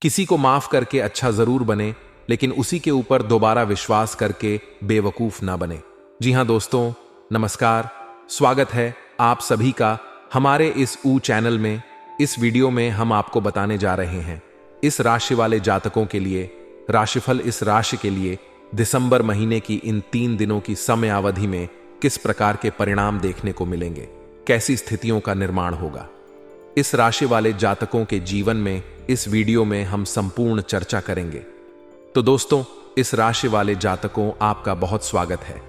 किसी को माफ करके अच्छा जरूर बने, लेकिन उसी के ऊपर दोबारा विश्वास करके बेवकूफ ना बने। जी हां दोस्तों, नमस्कार, स्वागत है आप सभी का हमारे इस चैनल में। इस वीडियो में हम आपको बताने जा रहे हैं इस राशि वाले जातकों के लिए राशिफल। इस राशि के लिए दिसंबर महीने की इन 3 दिनों की समय अवधि में किस प्रकार के परिणाम देखने को मिलेंगे, कैसी स्थितियों का निर्माण होगा इस राशि वाले जातकों के जीवन में, इस वीडियो में हम संपूर्ण चर्चा करेंगे। तो दोस्तों, इस राशि वाले जातकों, आपका बहुत स्वागत है।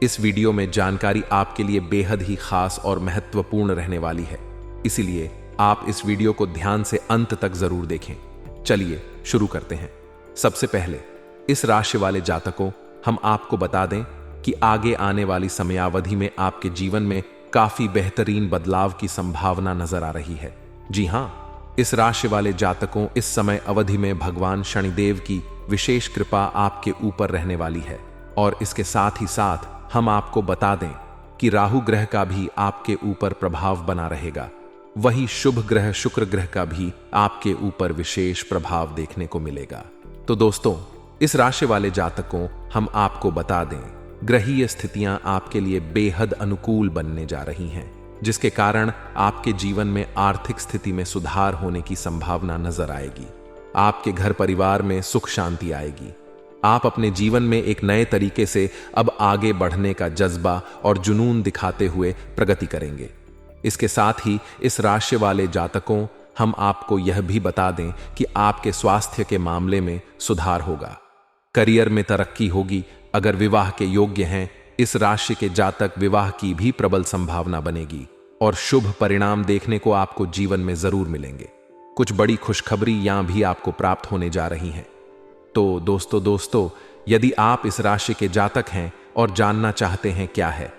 इस वीडियो में जानकारी आपके लिए बेहद ही खास और महत्वपूर्ण रहने वाली है, इसीलिए आप इस वीडियो को ध्यान से अंत तक जरूर देखें। चलिए शुरू करते हैं। सबसे पहले इस राशि वाले जातकों, हम आपको बता दें कि आगे आने वाली समयावधि में आपके जीवन में काफी बेहतरीन बदलाव की संभावना नजर आ रही है। जी हां, इस राशि वाले जातकों, इस समय अवधि में भगवान शनिदेव की विशेष कृपा आपके ऊपर रहने वाली है। और इसके साथ ही साथ हम आपको बता दें कि राहु ग्रह का भी आपके ऊपर प्रभाव बना रहेगा। वही शुभ ग्रह शुक्र ग्रह का भी आपके ऊपर विशेष प्रभाव देखने को मिलेगा। तो दोस्तों, इस राशि वाले जातकों, हम आपको बता दें, ग्रहीय स्थितियां आपके लिए बेहद अनुकूल बनने जा रही हैं, जिसके कारण आपके जीवन में आर्थिक स्थिति में सुधार होने की संभावना नजर आएगी। आपके घर परिवार में सुख शांति आएगी। आप अपने जीवन में एक नए तरीके से अब आगे बढ़ने का जज्बा और जुनून दिखाते हुए प्रगति करेंगे। इसके साथ ही इस राशि वाले जातकों, हम आपको यह भी बता दें कि आपके स्वास्थ्य के मामले में सुधार होगा, करियर में तरक्की होगी। अगर विवाह के योग्य हैं, इस राशि के जातक, विवाह की भी प्रबल संभावना बनेगी और शुभ परिणाम देखने को आपको जीवन में जरूर मिलेंगे। कुछ बड़ी खुशखबरी यहां भी आपको प्राप्त होने जा रही हैं। तो दोस्तों, यदि आप इस राशि के जातक हैं और जानना चाहते हैं क्या है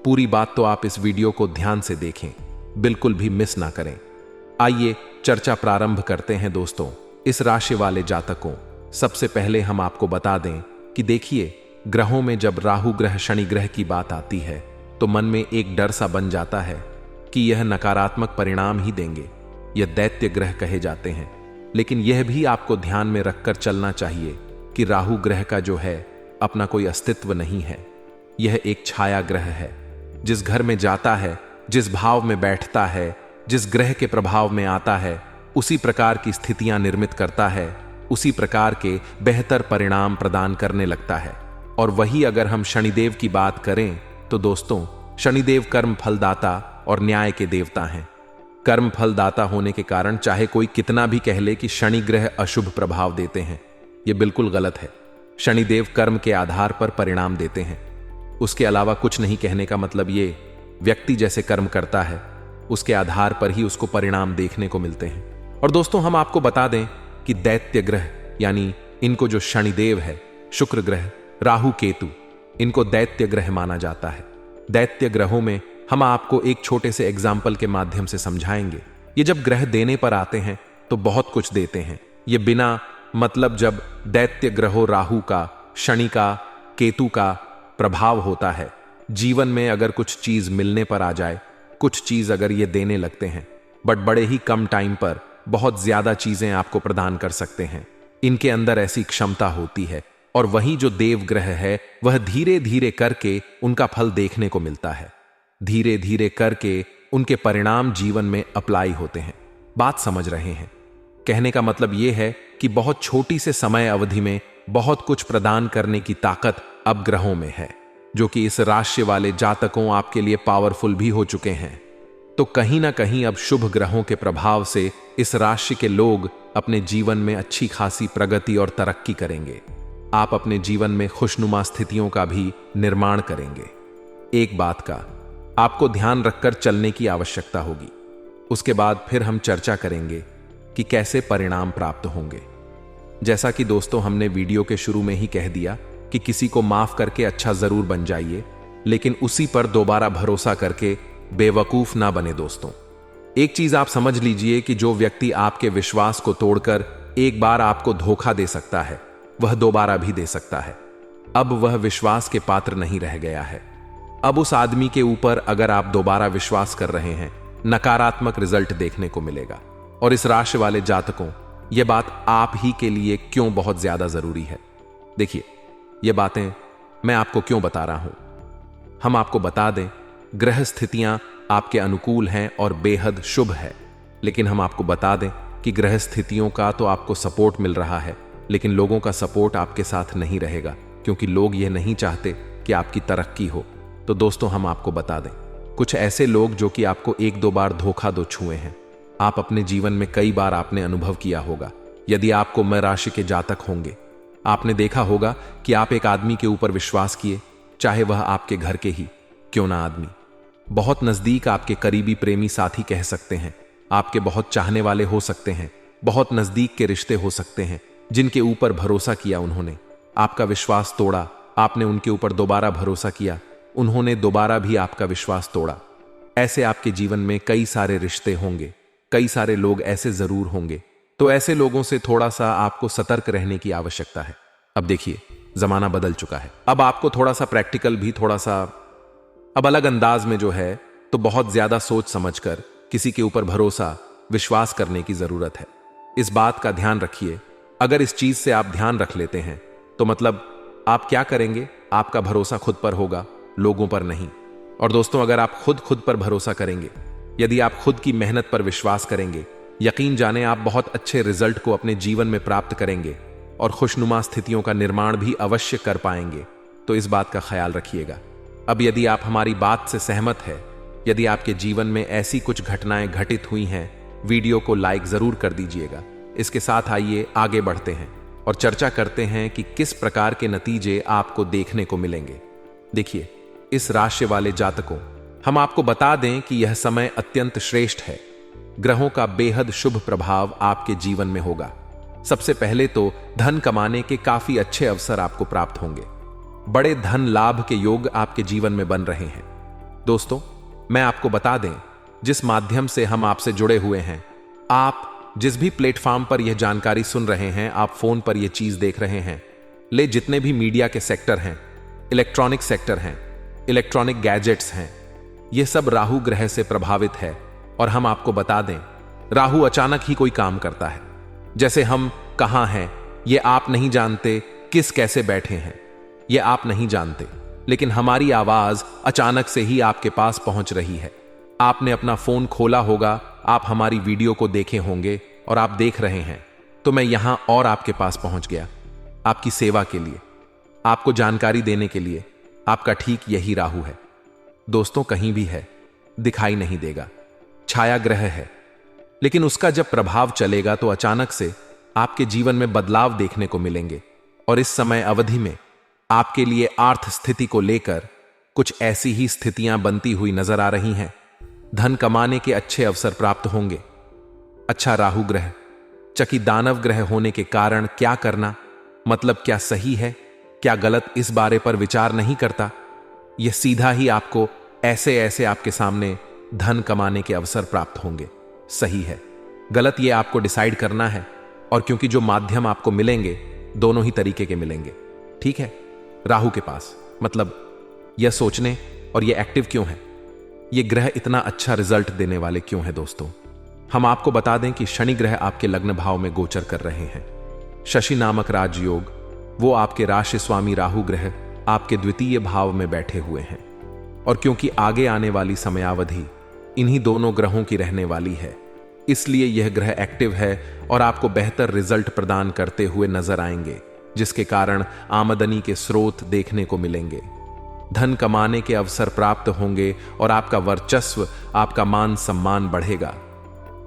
पूरी बात, तो आप इस वीडियो को ध्यान से देखें, बिल्कुल भी मिस ना करें। आइए चर्चा प्रारंभ करते हैं। दोस्तों, इस राशि वाले जातकों, सबसे पहले हम आपको बता दें कि देखिए, ग्रहों में जब राहु ग्रह शनि ग्रह की बात आती है तो मन में एक डर सा बन जाता है कि यह नकारात्मक परिणाम ही देंगे, यह दैत्य ग्रह कहे जाते हैं। लेकिन यह भी आपको ध्यान में रखकर चलना चाहिए कि राहु ग्रह का जो है अपना कोई अस्तित्व नहीं है। यह एक छाया ग्रह है। जिस घर में जाता है, जिस भाव में बैठता है, जिस ग्रह के प्रभाव में आता है, उसी प्रकार की स्थितियां निर्मित करता है, उसी प्रकार के बेहतर परिणाम प्रदान करने लगता है। और वही अगर हम शनिदेव की बात करें तो दोस्तों, शनिदेव कर्म फलदाता और न्याय के देवता हैं। कर्म फलदाता होने के कारण चाहे कोई कितना भी कह ले कि शनि ग्रह अशुभ प्रभाव देते हैं, यह बिल्कुल गलत है। शनिदेव कर्म के आधार पर परिणाम देते हैं। उसके अलावा कुछ नहीं कहने का मतलब ये, व्यक्ति जैसे कर्म करता है उसके आधार पर ही उसको परिणाम देखने को मिलते हैं। और दोस्तों, हम आपको बता दें कि दैत्य ग्रह, यानी इनको जो शनिदेव है, शुक्र ग्रह, राहु केतु, इनको दैत्य ग्रह माना जाता है। दैत्य ग्रहों में हम आपको एक छोटे से एग्जाम्पल के माध्यम से समझाएंगे। ये जब ग्रह देने पर आते हैं तो बहुत कुछ देते हैं। ये बिना मतलब जब दैत्य ग्रहों राहु का, शनि का, केतु का प्रभाव होता है, जीवन में अगर कुछ चीज मिलने पर आ जाए, कुछ चीज अगर ये देने लगते हैं, बट बड़े ही कम टाइम पर बहुत ज्यादा चीजें आपको प्रदान कर सकते हैं। इनके अंदर ऐसी क्षमता होती है। और वही जो देव ग्रह है, वह धीरे धीरे करके उनका फल देखने को मिलता है। धीरे धीरे करके उनके परिणाम जीवन में अप्लाई होते हैं। बात समझ रहे हैं? कहने का मतलब यह है कि बहुत छोटी से समय अवधि में बहुत कुछ प्रदान करने की ताकत अब ग्रहों में है, जो कि इस राशि वाले जातकों आपके लिए पावरफुल भी हो चुके हैं। तो कहीं ना कहीं अब शुभ ग्रहों के प्रभाव से इस राशि के लोग अपने जीवन में अच्छी खासी प्रगति और तरक्की करेंगे। आप अपने जीवन में खुशनुमा स्थितियों का भी निर्माण करेंगे। एक बात का आपको ध्यान रखकर चलने की आवश्यकता होगी। उसके बाद फिर हम चर्चा करेंगे कि कैसे परिणाम प्राप्त होंगे। जैसा कि दोस्तों, हमने वीडियो के शुरू में ही कह दिया कि किसी को माफ करके अच्छा जरूर बन जाइए, लेकिन उसी पर दोबारा भरोसा करके बेवकूफ ना बने। दोस्तों, एक चीज आप समझ लीजिए कि जो व्यक्ति आपके विश्वास को तोड़कर एक बार आपको धोखा दे सकता है, वह दोबारा भी दे सकता है। अब वह विश्वास के पात्र नहीं रह गया है। अब उस आदमी के ऊपर अगर आप दोबारा विश्वास कर रहे हैं, नकारात्मक रिजल्ट देखने को मिलेगा। और इस राशि वाले जातकों, यह बात आप ही के लिए क्यों बहुत ज्यादा जरूरी है। देखिए, ये बातें मैं आपको क्यों बता रहा हूं। हम आपको बता दें, ग्रह स्थितियां आपके अनुकूल हैं और बेहद शुभ है, लेकिन हम आपको बता दें कि ग्रह स्थितियों का तो आपको सपोर्ट मिल रहा है, लेकिन लोगों का सपोर्ट आपके साथ नहीं रहेगा, क्योंकि लोग यह नहीं चाहते कि आपकी तरक्की हो। तो दोस्तों, हम आपको बता दें, कुछ ऐसे लोग जो कि आपको एक दो बार धोखा दो छुए हैं। आप अपने जीवन में कई बार आपने अनुभव किया होगा। यदि आपको मकर राशि के जातक होंगे, आपने देखा होगा कि आप एक आदमी के ऊपर विश्वास किए, चाहे वह आपके घर के ही क्यों ना आदमी, बहुत नजदीक आपके करीबी प्रेमी साथी कह सकते हैं, आपके बहुत चाहने वाले हो सकते हैं, बहुत नजदीक के रिश्ते हो सकते हैं, जिनके ऊपर भरोसा किया उन्होंने, आपका विश्वास तोड़ा, आपने उनके ऊपर दोबारा भरोसा किया, उन्होंने दोबारा भी आपका विश्वास तोड़ा। ऐसे आपके जीवन में कई सारे रिश्ते होंगे, कई सारे लोग ऐसे जरूर होंगे। तो ऐसे लोगों से थोड़ा सा आपको सतर्क रहने की आवश्यकता है। अब देखिए, जमाना बदल चुका है। अब आपको थोड़ा सा प्रैक्टिकल भी, थोड़ा सा अब अलग अंदाज में जो है, तो बहुत ज्यादा सोच समझकर किसी के ऊपर भरोसा, विश्वास करने की जरूरत है। इस बात का ध्यान रखिए। अगर इस चीज से आप ध्यान रख लेते हैं तो मतलब आप क्या करेंगे, आपका भरोसा खुद पर होगा, लोगों पर नहीं। और दोस्तों, अगर आप खुद पर भरोसा करेंगे, यदि आप खुद की मेहनत पर विश्वास करेंगे, यकीन जाने आप बहुत अच्छे रिजल्ट को अपने जीवन में प्राप्त करेंगे और खुशनुमा स्थितियों का निर्माण भी अवश्य कर पाएंगे। तो इस बात का ख्याल रखिएगा। अब यदि आप हमारी बात से सहमत है, यदि आपके जीवन में ऐसी कुछ घटनाएं घटित हुई हैं, वीडियो को लाइक जरूर कर दीजिएगा। इसके साथ आइए आगे बढ़ते हैं और चर्चा करते हैं कि किस प्रकार के नतीजे आपको देखने को मिलेंगे। देखिए, इस राशि वाले जातकों, हम आपको बता दें कि यह समय अत्यंत श्रेष्ठ है। ग्रहों का बेहद शुभ प्रभाव आपके जीवन में होगा। सबसे पहले तो धन कमाने के काफी अच्छे अवसर आपको प्राप्त होंगे। बड़े धन लाभ के योग आपके जीवन में बन रहे हैं। दोस्तों, मैं आपको बता दें, जिस माध्यम से हम आपसे जुड़े हुए हैं, आप जिस भी प्लेटफॉर्म पर यह जानकारी सुन रहे हैं, आप फोन पर यह चीज देख रहे हैं, ले जितने भी मीडिया के सेक्टर हैं, इलेक्ट्रॉनिक सेक्टर हैं, इलेक्ट्रॉनिक गैजेट्स हैं, यह सब राहु ग्रह से प्रभावित है। और हम आपको बता दें, राहु अचानक ही कोई काम करता है। जैसे हम कहां हैं ये आप नहीं जानते, किस कैसे बैठे हैं ये आप नहीं जानते, लेकिन हमारी आवाज अचानक से ही आपके पास पहुंच रही है। आपने अपना फोन खोला होगा, आप हमारी वीडियो को देखे होंगे और आप देख रहे हैं, तो मैं यहां और आपके पास पहुंच गया, आपकी सेवा के लिए, आपको जानकारी देने के लिए। आपका ठीक यही राहु है। दोस्तों, कहीं भी है, दिखाई नहीं देगा, छाया ग्रह है, लेकिन उसका जब प्रभाव चलेगा तो अचानक से आपके जीवन में बदलाव देखने को मिलेंगे। और इस समय अवधि में आपके लिए आर्थ स्थिति को लेकर कुछ ऐसी ही स्थितियां बनती हुई नजर आ रही हैं। धन कमाने के अच्छे अवसर प्राप्त होंगे। अच्छा, राहु ग्रह चकी दानव ग्रह होने के कारण क्या करना, मतलब क्या सही है, क्या गलत, इस बारे पर विचार नहीं करता। यह सीधा ही आपको ऐसे ऐसे आपके सामने धन कमाने के अवसर प्राप्त होंगे। सही है, गलत, यह आपको डिसाइड करना है। और क्योंकि जो माध्यम आपको मिलेंगे दोनों ही तरीके के मिलेंगे, ठीक है। राहु के पास मतलब यह सोचने और यह एक्टिव क्यों है, यह ग्रह इतना अच्छा रिजल्ट देने वाले क्यों है। दोस्तों, हम आपको बता दें कि शनि ग्रह आपके लग्न भाव में गोचर कर रहे हैं। शशि नामक राजयोग, वो आपके राशि स्वामी राहु ग्रह आपके द्वितीय भाव में बैठे हुए हैं। और क्योंकि आगे आने वाली समयावधि इन्हीं दोनों ग्रहों की रहने वाली है, इसलिए यह ग्रह एक्टिव है और आपको बेहतर रिजल्ट प्रदान करते हुए नजर आएंगे, जिसके कारण आमदनी के स्रोत देखने को मिलेंगे, धन कमाने के अवसर प्राप्त होंगे और आपका वर्चस्व, आपका मान सम्मान बढ़ेगा।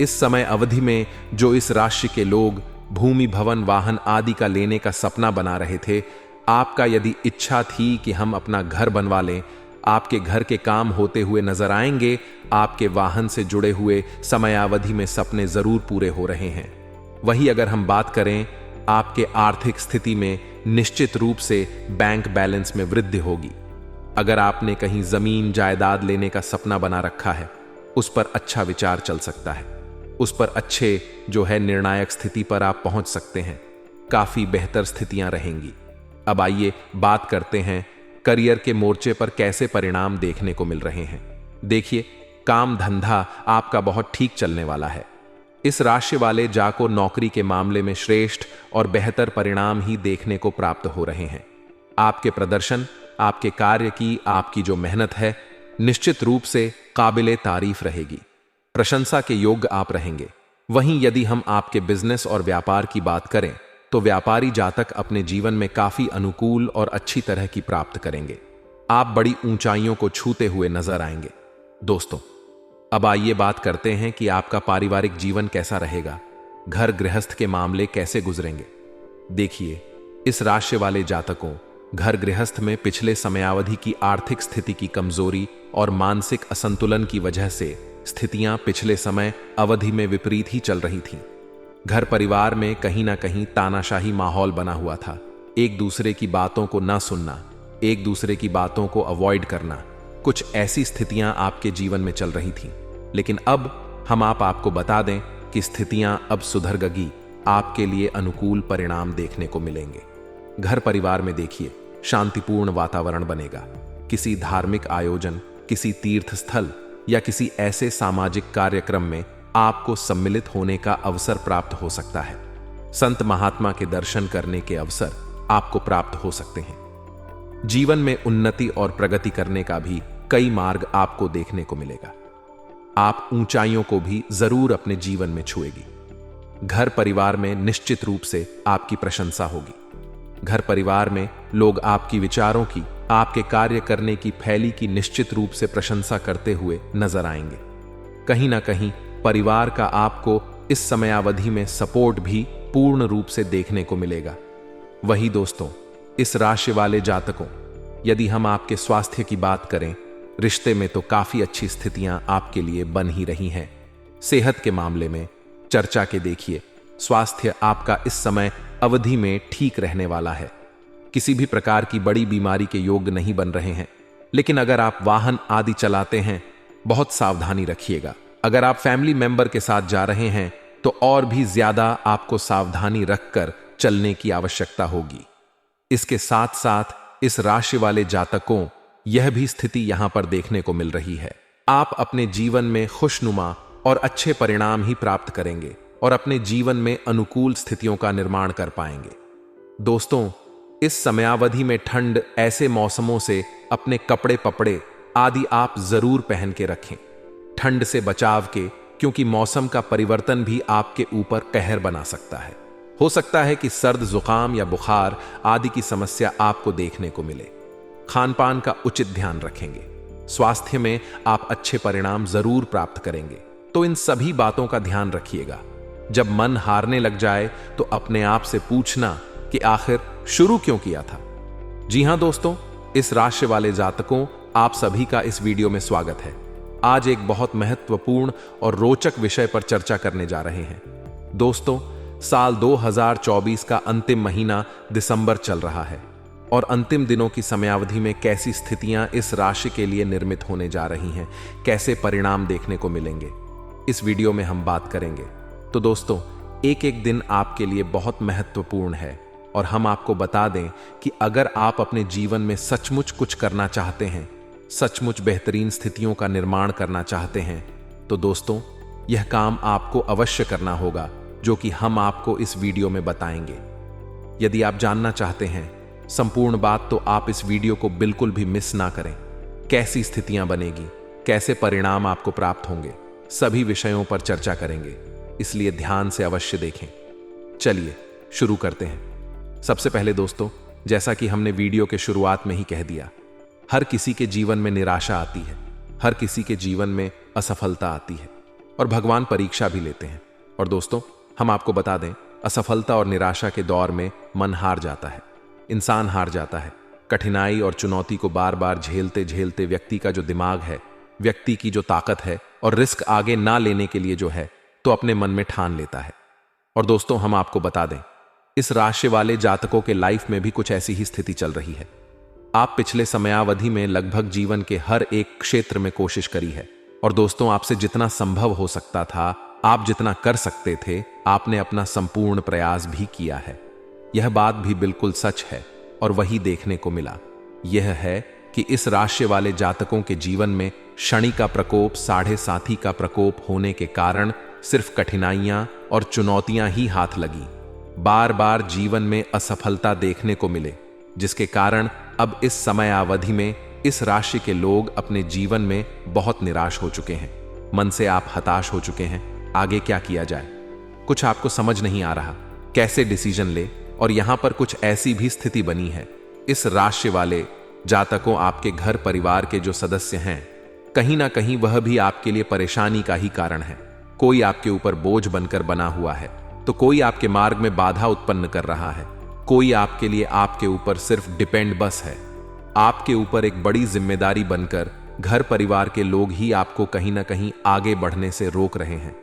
इस समय अवधि में जो इस राशि के लोग भूमि, भवन, वाहन आदि का लेने का सपना बना रहे थे, आपका यदि इच्छा थी कि हम अपना घर बनवा लें, आपके घर के काम होते हुए नजर आएंगे। आपके वाहन से जुड़े हुए समयावधि में सपने जरूर पूरे हो रहे हैं। वही अगर हम बात करें, आपके आर्थिक स्थिति में निश्चित रूप से बैंक बैलेंस में वृद्धि होगी। अगर आपने कहीं जमीन जायदाद लेने का सपना बना रखा है, उस पर अच्छा विचार चल सकता है, उस पर अच्छे जो है निर्णायक स्थिति पर आप पहुंच सकते हैं। काफी बेहतर स्थितियां रहेंगी। अब आइए बात करते हैं करियर के मोर्चे पर कैसे परिणाम देखने को मिल रहे हैं। देखिए, काम धंधा आपका बहुत ठीक चलने वाला है। इस राशि वाले जातकों को नौकरी के मामले में श्रेष्ठ और बेहतर परिणाम ही देखने को प्राप्त हो रहे हैं। आपके प्रदर्शन, आपके कार्य की आपकी जो मेहनत है, निश्चित रूप से काबिले तारीफ रहेगी। प्रशंसा के योग्य आप रहेंगे। वहीं यदि हम आपके बिजनेस और व्यापार की बात करें तो व्यापारी जातक अपने जीवन में काफी अनुकूल और अच्छी तरह की प्राप्त करेंगे। आप बड़ी ऊंचाइयों को छूते हुए नजर आएंगे। दोस्तों, अब आइए बात करते हैं कि आपका पारिवारिक जीवन कैसा रहेगा, घर गृहस्थ के मामले कैसे गुजरेंगे। देखिए, इस राशि वाले जातकों घर गृहस्थ में पिछले समयावधि की आर्थिक स्थिति की कमजोरी और मानसिक असंतुलन की वजह से स्थितियां पिछले समय अवधि में विपरीत ही चल रही थीं। घर परिवार में कहीं ना कहीं तानाशाही माहौल बना हुआ था। एक दूसरे की बातों को ना सुनना, एक दूसरे की बातों को अवॉइड करना, कुछ ऐसी स्थितियां आपके जीवन में चल रही थीं। लेकिन अब हम आपको बता दें कि स्थितियां अब सुधर गई। आपके लिए अनुकूल परिणाम देखने को मिलेंगे। घर परिवार में देखिए, शांतिपूर्ण वातावरण बनेगा। किसी धार्मिक आयोजन, किसी तीर्थ स्थल या किसी ऐसे सामाजिक कार्यक्रम में आपको सम्मिलित होने का अवसर प्राप्त हो सकता है। संत महात्मा के दर्शन करने के अवसर आपको प्राप्त हो सकते हैं। जीवन में उन्नति और प्रगति करने का भी कई मार्ग आपको देखने को मिलेगा। आप ऊंचाइयों को भी जरूर अपने जीवन में छुएगी। घर परिवार में निश्चित रूप से आपकी प्रशंसा होगी। घर परिवार में लोग आपकी विचारों की, आपके कार्य करने की फैली की निश्चित रूप से प्रशंसा करते हुए नजर आएंगे। कहीं ना कहीं परिवार का आपको इस समयावधि में सपोर्ट भी पूर्ण रूप से देखने को मिलेगा। वही दोस्तों, इस राशि वाले जातकों, यदि हम आपके स्वास्थ्य की बात करें, रिश्ते में तो काफी अच्छी स्थितियां आपके लिए बन ही रही हैं। सेहत के मामले में चर्चा के देखिए, स्वास्थ्य आपका इस समय अवधि में ठीक रहने वाला है। किसी भी प्रकार की बड़ी बीमारी के योग्य नहीं बन रहे हैं। लेकिन अगर आप वाहन आदि चलाते हैं, बहुत सावधानी रखिएगा। अगर आप फैमिली मेंबर के साथ जा रहे हैं तो और भी ज्यादा आपको सावधानी रखकर चलने की आवश्यकता होगी। इसके साथ साथ इस राशि वाले जातकों यह भी स्थिति यहां पर देखने को मिल रही है। आप अपने जीवन में खुशनुमा और अच्छे परिणाम ही प्राप्त करेंगे और अपने जीवन में अनुकूल स्थितियों का निर्माण कर पाएंगे। दोस्तों, इस समयावधि में ठंड ऐसे मौसमों से अपने कपड़े पपड़े आदि आप जरूर पहन के रखें। ठंड से बचाव के, क्योंकि मौसम का परिवर्तन भी आपके ऊपर कहर बना सकता है। हो सकता है कि सर्द जुकाम या बुखार आदि की समस्या आपको देखने को मिले। खान पान का उचित ध्यान रखेंगे। स्वास्थ्य में आप अच्छे परिणाम जरूर प्राप्त करेंगे। तो इन सभी बातों का ध्यान रखिएगा। जब मन हारने लग जाए तो अपने आप से पूछना कि आखिर शुरू क्यों किया था। जी हां दोस्तों, इस राशि वाले जातकों, आप सभी का इस वीडियो में स्वागत है। आज एक बहुत महत्वपूर्ण और रोचक विषय पर चर्चा करने जा रहे हैं। दोस्तों, साल 2024 का अंतिम महीना दिसंबर चल रहा है और अंतिम दिनों की समयावधि में कैसी स्थितियां इस राशि के लिए निर्मित होने जा रही हैं, कैसे परिणाम देखने को मिलेंगे, इस वीडियो में हम बात करेंगे। तो दोस्तों, एक एक दिन आपके लिए बहुत महत्वपूर्ण है और हम आपको बता दें कि अगर आप अपने जीवन में सचमुच कुछ करना चाहते हैं, सचमुच बेहतरीन स्थितियों का निर्माण करना चाहते हैं, तो दोस्तों यह काम आपको अवश्य करना होगा, जो कि हम आपको इस वीडियो में बताएंगे। यदि आप जानना चाहते हैं संपूर्ण बात, तो आप इस वीडियो को बिल्कुल भी मिस ना करें। कैसी स्थितियां बनेगी, कैसे परिणाम आपको प्राप्त होंगे, सभी विषयों पर चर्चा करेंगे, इसलिए ध्यान से अवश्य देखें। चलिए शुरू करते हैं। सबसे पहले दोस्तों, जैसा कि हमने वीडियो के शुरुआत में ही कह दिया, हर किसी के जीवन में निराशा आती है, हर किसी के जीवन में असफलता आती है और भगवान परीक्षा भी लेते हैं। और दोस्तों, हम आपको बता दें, असफलता और निराशा के दौर में मन हार जाता है, इंसान हार जाता है। कठिनाई और चुनौती को बार बार झेलते झेलते व्यक्ति का जो दिमाग है, व्यक्ति की जो ताकत है और रिस्क आगे ना लेने के लिए जो है, तो अपने मन में ठान लेता है। और दोस्तों, हम आपको बता दें, इस राशि वाले जातकों के लाइफ में भी कुछ ऐसी ही स्थिति चल रही है। आप पिछले समयावधि में लगभग जीवन के हर एक क्षेत्र में कोशिश करी है और दोस्तों, आपसे जितना संभव हो सकता था, आप जितना कर सकते थे, आपने अपना संपूर्ण प्रयास भी किया है। यह बात भी बिल्कुल सच है और वही देखने को मिला। यह है कि इस राशि वाले जातकों के जीवन में शनि का प्रकोप, साढ़े साथी का प्रकोप होने के कारण सिर्फ कठिनाइयां और चुनौतियां ही हाथ लगी। बार बार जीवन में असफलता देखने को मिले, जिसके कारण अब इस समयावधि में इस राशि के लोग अपने जीवन में बहुत निराश हो चुके हैं। मन से आप हताश हो चुके हैं। आगे क्या किया जाए, कुछ आपको समझ नहीं आ रहा, कैसे डिसीजन ले। और यहां पर कुछ ऐसी भी स्थिति बनी है, इस राशि वाले जातकों, आपके घर परिवार के जो सदस्य हैं, कहीं ना कहीं वह भी आपके लिए परेशानी का ही कारण है। कोई आपके ऊपर बोझ बनकर बना हुआ है, तो कोई आपके मार्ग में बाधा उत्पन्न कर रहा है। कोई आपके लिए आपके ऊपर सिर्फ डिपेंड बस है। आपके ऊपर एक बड़ी जिम्मेदारी बनकर घर परिवार के लोग ही आपको कहीं ना कहीं आगे बढ़ने से रोक रहे हैं।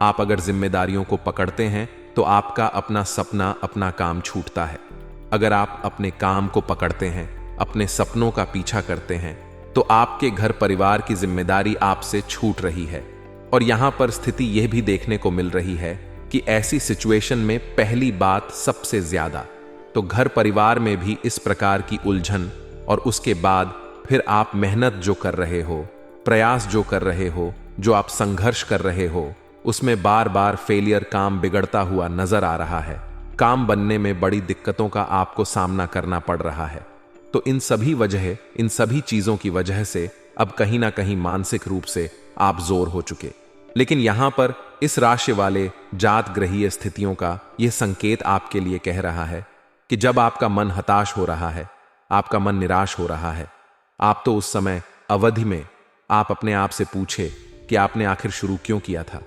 आप अगर जिम्मेदारियों को पकड़ते हैं तो आपका अपना सपना, अपना काम छूटता है। अगर आप अपने काम को पकड़ते हैं, अपने सपनों का पीछा करते हैं, तो आपके घर परिवार की जिम्मेदारी आपसे छूट रही है। और यहां पर स्थिति यह भी देखने को मिल रही है कि ऐसी सिचुएशन में पहली बात सबसे ज्यादा तो घर परिवार में भी इस प्रकार की उलझन, और उसके बाद फिर आप मेहनत जो कर रहे हो, प्रयास जो कर रहे हो, जो आप संघर्ष कर रहे हो, उसमें बार बार फेलियर, काम बिगड़ता हुआ नजर आ रहा है। काम बनने में बड़ी दिक्कतों का आपको सामना करना पड़ रहा है। तो इन सभी चीजों की वजह से अब कहीं ना कहीं मानसिक रूप से आप जोर हो चुके। लेकिन यहां पर इस राशि वाले जात ग्रहीय स्थितियों का यह संकेत आपके लिए कह रहा है कि जब आपका मन हताश हो रहा है, आपका मन निराश हो रहा है, आप तो उस समय अवधि में आप अपने आप से पूछे कि आपने आखिर शुरू क्यों किया था।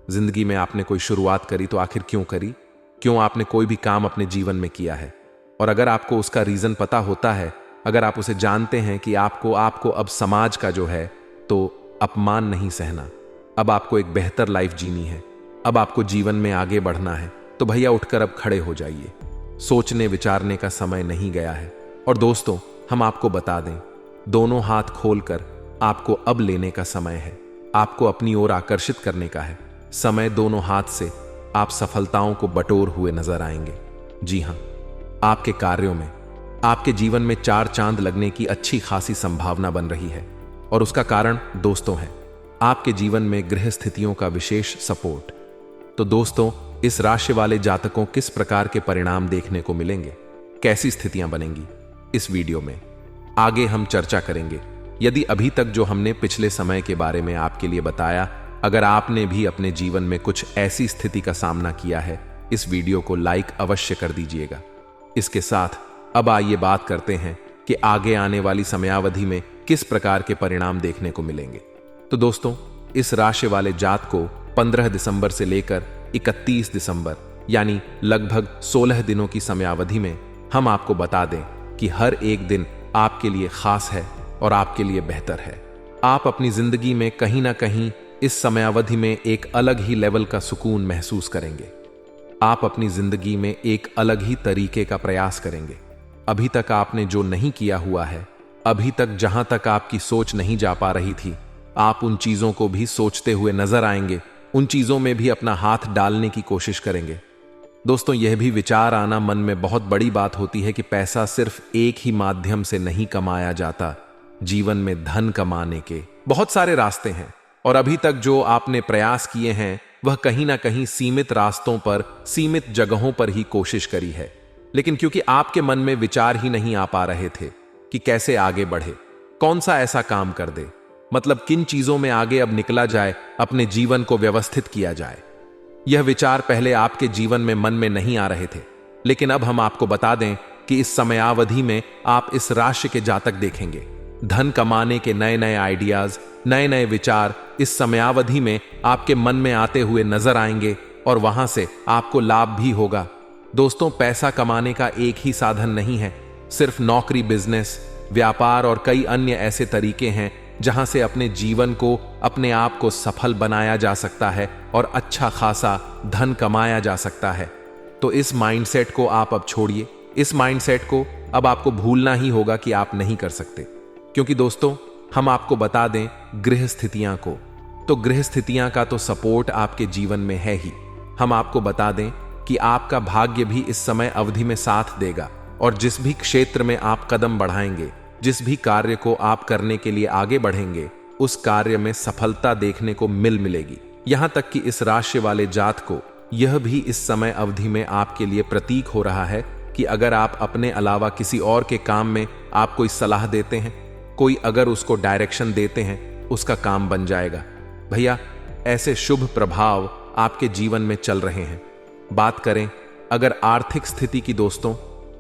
जिंदगी में आपने कोई शुरुआत करी तो आखिर क्यों करी, क्यों आपने कोई भी काम अपने जीवन में किया है। और अगर आपको उसका रीजन पता होता है, अगर आप उसे जानते हैं कि आपको अब समाज का जो है तो अपमान नहीं सहना, अब आपको एक बेहतर लाइफ जीनी है, अब आपको जीवन में आगे बढ़ना है, तो भैया उठकर अब खड़े हो जाइए। सोचने विचारने का समय नहीं गया है। और दोस्तों, हम आपको बता दें, दोनों हाथ खोलकर आपको अब लेने का समय है। आपको अपनी ओर आकर्षित करने का है समय। दोनों हाथ से आप सफलताओं को बटोर हुए नजर आएंगे। जी हां, आपके कार्यों में, आपके जीवन में 4 चांद लगने की अच्छी खासी संभावना बन रही है। और उसका कारण दोस्तों है आपके जीवन में गृह स्थितियों का विशेष सपोर्ट। तो दोस्तों, इस राशि वाले जातकों किस प्रकार के परिणाम देखने को मिलेंगे, कैसी स्थितियां बनेंगी, इस वीडियो में आगे हम चर्चा करेंगे। यदि अभी तक जो हमने पिछले समय के बारे में आपके लिए बताया, अगर आपने भी अपने जीवन में कुछ ऐसी स्थिति का सामना किया है, इस वीडियो को लाइक अवश्य कर दीजिएगा। इसके साथ अब आइए बात करते हैं कि आगे आने वाली समयावधि में किस प्रकार के परिणाम देखने को मिलेंगे। तो दोस्तों, इस राशि वाले जात को 15 दिसंबर से लेकर 31 दिसंबर यानी लगभग 16 दिनों की समयावधि में हम आपको बता दें कि हर एक दिन आपके लिए खास है और आपके लिए बेहतर है। आप अपनी जिंदगी में कहीं ना कहीं इस समयावधि में एक अलग ही लेवल का सुकून महसूस करेंगे। आप अपनी जिंदगी में एक अलग ही तरीके का प्रयास करेंगे। अभी तक आपने जो नहीं किया हुआ है, अभी तक जहां तक आपकी सोच नहीं जा पा रही थी, आप उन चीजों को भी सोचते हुए नजर आएंगे। उन चीजों में भी अपना हाथ डालने की कोशिश करेंगे। दोस्तों, यह भी विचार आना मन में बहुत बड़ी बात होती है कि पैसा सिर्फ एक ही माध्यम से नहीं कमाया जाता। जीवन में धन कमाने के बहुत सारे रास्ते हैं, और अभी तक जो आपने प्रयास किए हैं वह कहीं ना कहीं सीमित रास्तों पर, सीमित जगहों पर ही कोशिश करी है। लेकिन क्योंकि आपके मन में विचार ही नहीं आ पा रहे थे कि कैसे आगे बढ़े, कौन सा ऐसा काम कर दे, मतलब किन चीजों में आगे अब निकला जाए, अपने जीवन को व्यवस्थित किया जाए, यह विचार पहले आपके जीवन में मन में नहीं आ रहे थे। लेकिन अब हम आपको बता दें कि इस समयावधि में आप इस राशि के जातक देखेंगे धन कमाने के नए नए आइडियाज, नए नए विचार इस समयावधि में आपके मन में आते हुए नजर आएंगे, और वहां से आपको लाभ भी होगा। दोस्तों, पैसा कमाने का एक ही साधन नहीं है। सिर्फ नौकरी, बिजनेस, व्यापार और कई अन्य ऐसे तरीके हैं जहां से अपने जीवन को, अपने आप को सफल बनाया जा सकता है और अच्छा खासा धन कमाया जा सकता है। तो इस माइंडसेट को आप अब छोड़िए। इस माइंडसेट को अब आपको भूलना ही होगा कि आप नहीं कर सकते। क्योंकि दोस्तों, हम आपको बता दें गृह स्थितियां को, तो गृह स्थितियां का तो सपोर्ट आपके जीवन में है ही। हम आपको बता दें कि आपका भाग्य भी इस समय अवधि में साथ देगा, और जिस भी क्षेत्र में आप कदम बढ़ाएंगे, जिस भी कार्य को आप करने के लिए आगे बढ़ेंगे, उस कार्य में सफलता देखने को मिलेगी। यहां तक कि इस राशि वाले जात को यह भी इस समय अवधि में आपके लिए प्रतीक हो रहा है कि अगर आप अपने अलावा किसी और के काम में आप कोई सलाह देते हैं, कोई अगर उसको डायरेक्शन देते हैं, उसका काम बन जाएगा। भैया, ऐसे शुभ प्रभाव आपके जीवन में चल रहे हैं। बात करें अगर आर्थिक स्थिति की दोस्तों,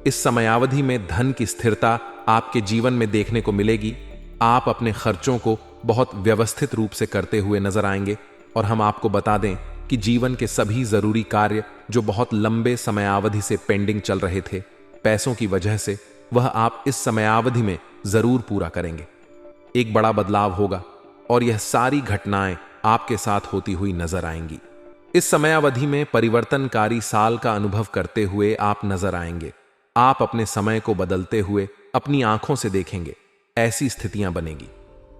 इस समयावधि में धन की स्थिरता आपके जीवन में देखने को मिलेगी। आप अपने खर्चों को बहुत व्यवस्थित रूप से करते हुए नजर आएंगे। और हम आपको बता दें कि जीवन के सभी जरूरी कार्य जो बहुत लंबे समयावधि से पेंडिंग चल रहे थे, पैसों की वजह से, वह आप इस समयावधि में जरूर पूरा करेंगे। एक बड़ा बदलाव होगा और यह सारी घटनाएं आपके साथ होती हुई नजर आएंगी। इस समयावधि में परिवर्तनकारी साल का अनुभव करते हुए आप नजर आएंगे। आप अपने समय को बदलते हुए अपनी आंखों से देखेंगे। ऐसी स्थितियां बनेगी।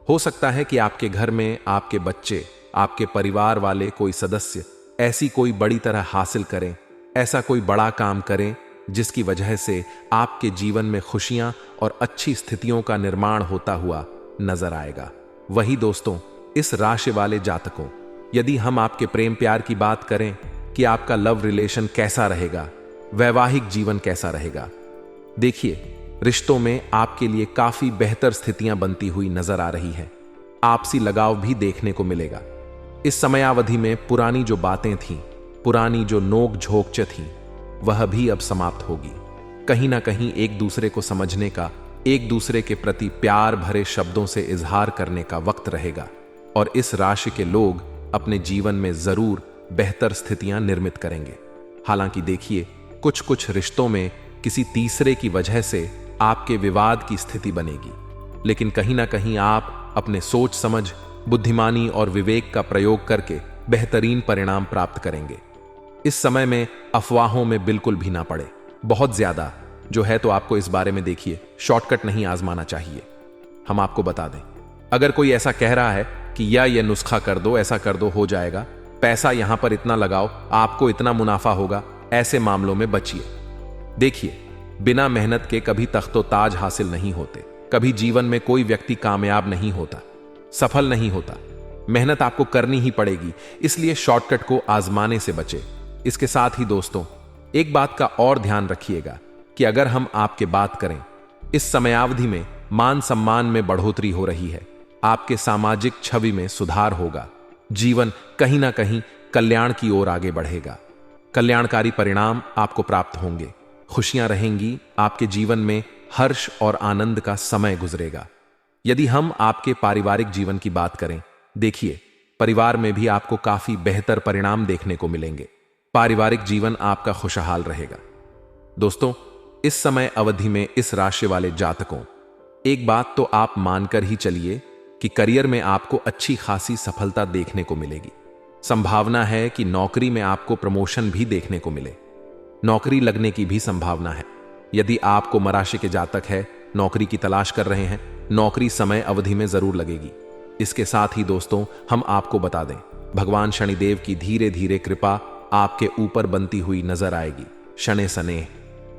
हो सकता है कि आपके घर में आपके बच्चे, आपके परिवार वाले कोई सदस्य ऐसी कोई बड़ी तरह हासिल करें, ऐसा कोई बड़ा काम करें जिसकी वजह से आपके जीवन में खुशियां और अच्छी स्थितियों का निर्माण होता हुआ नजर आएगा। वही दोस्तों, इस राशि वाले जातकों, यदि हम आपके प्रेम प्यार की बात करें कि आपका लव रिलेशन कैसा रहेगा, वैवाहिक जीवन कैसा रहेगा, देखिए रिश्तों में आपके लिए काफी बेहतर स्थितियां बनती हुई नजर आ रही हैं। आपसी लगाव भी देखने को मिलेगा। इस समयावधि में पुरानी जो बातें थीं, पुरानी जो नोक झोंक थीं, वह भी अब समाप्त होगी। कहीं ना कहीं एक दूसरे को समझने का, एक दूसरे के प्रति प्यार भरे शब्दों से इजहार करने का वक्त रहेगा। और इस राशि के लोग अपने जीवन में जरूर बेहतर स्थितियां निर्मित करेंगे। हालांकि देखिए, कुछ कुछ रिश्तों में किसी तीसरे की वजह से आपके विवाद की स्थिति बनेगी, लेकिन कहीं ना कहीं आप अपने सोच समझ, बुद्धिमानी और विवेक का प्रयोग करके बेहतरीन परिणाम प्राप्त करेंगे। इस समय में अफवाहों में बिल्कुल भी ना पड़े। बहुत ज्यादा जो है तो आपको इस बारे में देखिए शॉर्टकट नहीं आजमाना चाहिए। हम आपको बता दें, अगर कोई ऐसा कह रहा है कि या ये नुस्खा कर दो, ऐसा कर दो, हो जाएगा, पैसा यहां पर इतना लगाओ, आपको इतना मुनाफा होगा, ऐसे मामलों में बचिए। देखिए, बिना मेहनत के कभी तख्तो ताज हासिल नहीं होते। कभी जीवन में कोई व्यक्ति कामयाब नहीं होता, सफल नहीं होता। मेहनत आपको करनी ही पड़ेगी, इसलिए शॉर्टकट को आजमाने से बचे। इसके साथ ही दोस्तों, एक बात का और ध्यान रखिएगा कि अगर हम आपके बात करें, इस समयावधि में मान सम्मान में बढ़ोतरी हो रही है। आपके सामाजिक छवि में सुधार होगा। जीवन कहीं ना कहीं कल्याण की ओर आगे बढ़ेगा। कल्याणकारी परिणाम आपको प्राप्त होंगे। खुशियां रहेंगी। आपके जीवन में हर्ष और आनंद का समय गुजरेगा। यदि हम आपके पारिवारिक जीवन की बात करें, देखिए परिवार में भी आपको काफी बेहतर परिणाम देखने को मिलेंगे। पारिवारिक जीवन आपका खुशहाल रहेगा। दोस्तों, इस समय अवधि में इस राशि वाले जातकों, एक बात तो आप मानकर ही चलिए कि करियर में आपको अच्छी खासी सफलता देखने को मिलेगी। संभावना है कि नौकरी में आपको प्रमोशन भी देखने को मिले। नौकरी लगने की भी संभावना है। यदि आपको मराशि के जातक है, नौकरी की तलाश कर रहे हैं, नौकरी समय अवधि में जरूर लगेगी। इसके साथ ही दोस्तों, हम आपको बता दें, भगवान शनिदेव की धीरे धीरे कृपा आपके ऊपर बनती हुई नजर आएगी। शनि सनेह,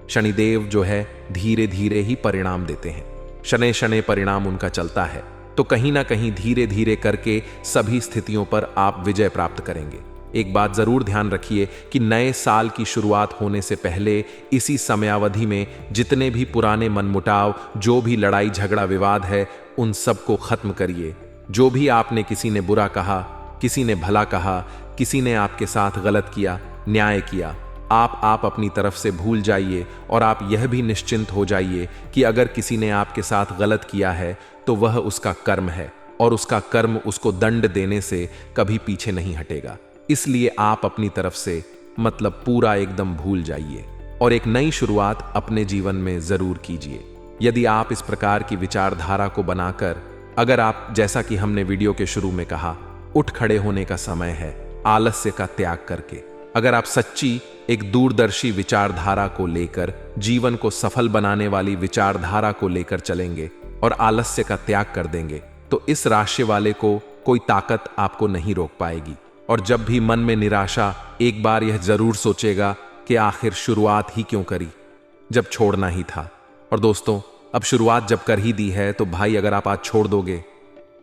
शनिदेव जो है धीरे धीरे ही परिणाम देते हैं। शनि शनि परिणाम उनका चलता है, तो कहीं ना कहीं धीरे धीरे करके सभी स्थितियों पर आप विजय प्राप्त करेंगे। एक बात जरूर ध्यान रखिए कि नए साल की शुरुआत होने से पहले इसी समयावधि में जितने भी पुराने मनमुटाव, जो भी लड़ाई झगड़ा विवाद है, उन सबको खत्म करिए। जो भी आपने किसी ने बुरा कहा, किसी ने भला कहा, किसी ने आपके साथ गलत किया, न्याय किया, आप अपनी तरफ से भूल जाइए और आप यह भी निश्चिंत हो जाइए कि अगर किसी ने आपके साथ गलत किया है तो वह उसका कर्म है और उसका कर्म उसको दंड देने से कभी पीछे नहीं हटेगा। इसलिए आप अपनी तरफ से मतलब पूरा एकदम भूल जाइए और एक नई शुरुआत अपने जीवन में जरूर कीजिए। यदि आप इस प्रकार की विचारधारा को बनाकर, अगर आप, जैसा कि हमने वीडियो के शुरू में कहा, उठ खड़े होने का समय है, आलस्य का त्याग करके, अगर आप सच्ची एक दूरदर्शी विचारधारा को लेकर, जीवन को सफल बनाने वाली विचारधारा को लेकर चलेंगे और आलस्य का त्याग कर देंगे, तो इस राशि वाले को कोई ताकत आपको नहीं रोक पाएगी। और जब भी मन में निराशा, एक बार यह जरूर सोचेगा कि आखिर शुरुआत ही क्यों करी, जब छोड़ना ही था। और दोस्तों, अब शुरुआत जब कर ही दी है तो भाई, अगर आप आज छोड़ दोगे